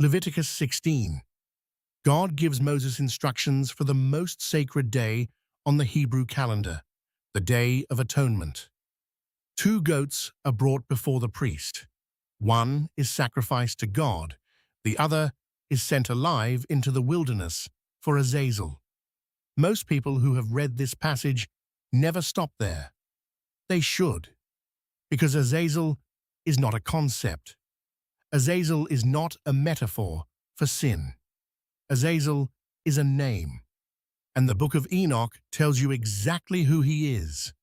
Leviticus 16. God gives Moses instructions for the most sacred day on the Hebrew calendar, the Day of Atonement. 2 goats are brought before the priest. One is sacrificed to God, the other is sent alive into the wilderness for Azazel. Most people who have read this passage never stop there. They should, because Azazel is not a concept. Azazel is not a metaphor for sin. Azazel is a name, and the Book of Enoch tells you exactly who he is.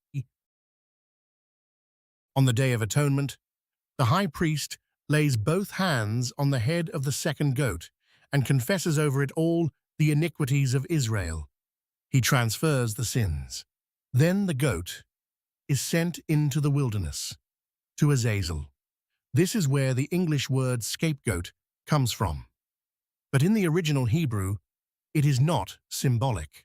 On the Day of Atonement, the high priest lays both hands on the head of the second goat and confesses over it all the iniquities of Israel. He transfers the sins. Then the goat is sent into the wilderness, to Azazel. This is where the English word scapegoat comes from. But in the original Hebrew, it is not symbolic.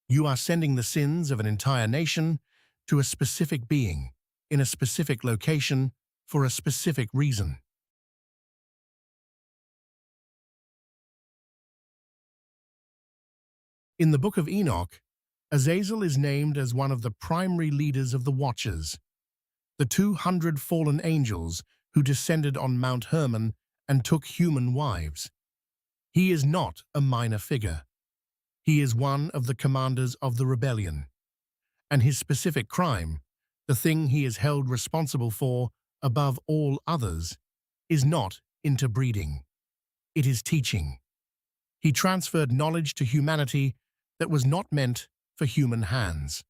You are sending the sins of an entire nation to a specific being, in a specific location, for a specific reason. In the Book of Enoch, Azazel is named as one of the primary leaders of the Watchers, the 200 fallen angels who descended on Mount Hermon and took human wives. He is not a minor figure. He is one of the commanders of the rebellion. And his specific crime, the thing he is held responsible for above all others, is not interbreeding. It is teaching. He transferred knowledge to humanity that was not meant for human hands.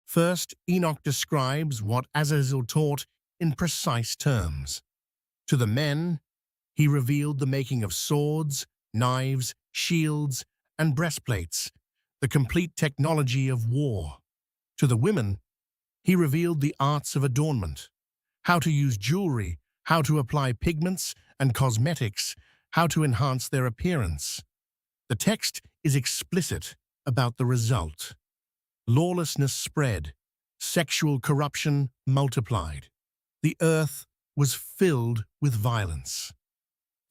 First, Enoch describes what Azazel taught in precise terms. To the men, he revealed the making of swords, knives, shields, and breastplates, the complete technology of war. To the women, he revealed the arts of adornment, how to use jewelry, how to apply pigments and cosmetics, how to enhance their appearance. The text is explicit about the result. Lawlessness spread, sexual corruption multiplied. The earth was filled with violence.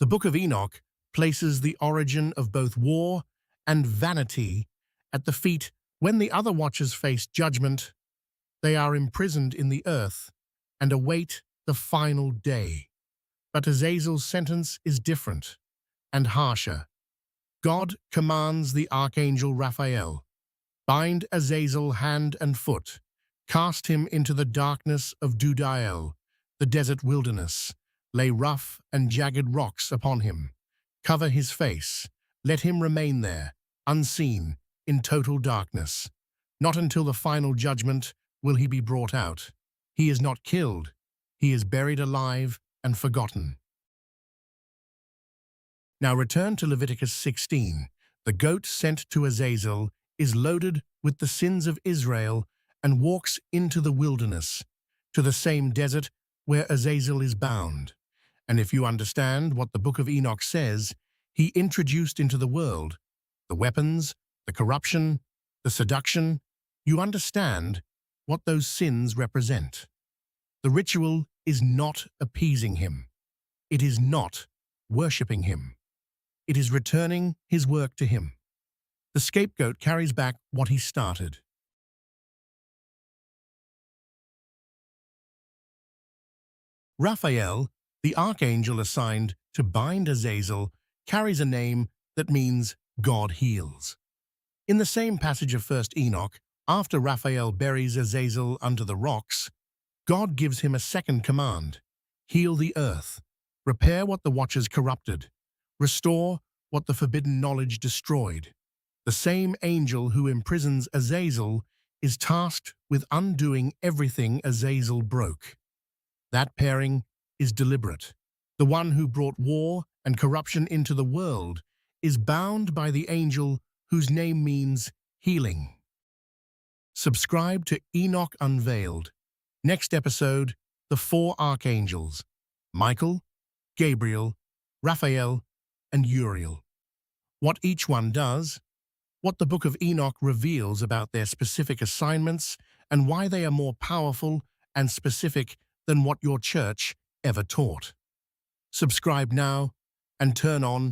The Book of Enoch places the origin of both war and vanity at the feet. When the other watchers face judgment, they are imprisoned in the earth and await the final day. But Azazel's sentence is different and harsher. God commands the archangel Raphael, bind Azazel hand and foot, cast him into the darkness of Dudael, the desert wilderness, lay rough and jagged rocks upon him, cover his face, let him remain there, unseen, in total darkness. Not until the final judgment will he be brought out. He is not killed, he is buried alive and forgotten. Now return to Leviticus 16. The goat sent to Azazel is loaded with the sins of Israel and walks into the wilderness, to the same desert where Azazel is bound. And if you understand what the Book of Enoch says, he introduced into the world the weapons, the corruption, the seduction, you understand what those sins represent. The ritual is not appeasing him. It is not worshipping him. It is returning his work to him. The scapegoat carries back what he started. Raphael, the archangel assigned to bind Azazel, carries a name that means God heals. In the same passage of 1 Enoch, after Raphael buries Azazel under the rocks, God gives him a second command: heal the earth, repair what the watchers corrupted, restore what the forbidden knowledge destroyed. The same angel who imprisons Azazel is tasked with undoing everything Azazel broke. That pairing is deliberate. The one who brought war and corruption into the world is bound by the angel whose name means healing. Subscribe to Enoch Unveiled. Next episode, the 4 archangels: Michael, Gabriel, Raphael, and Uriel. What each one does, what the Book of Enoch reveals about their specific assignments, and why they are more powerful and specific than what your church ever taught. Subscribe now and turn on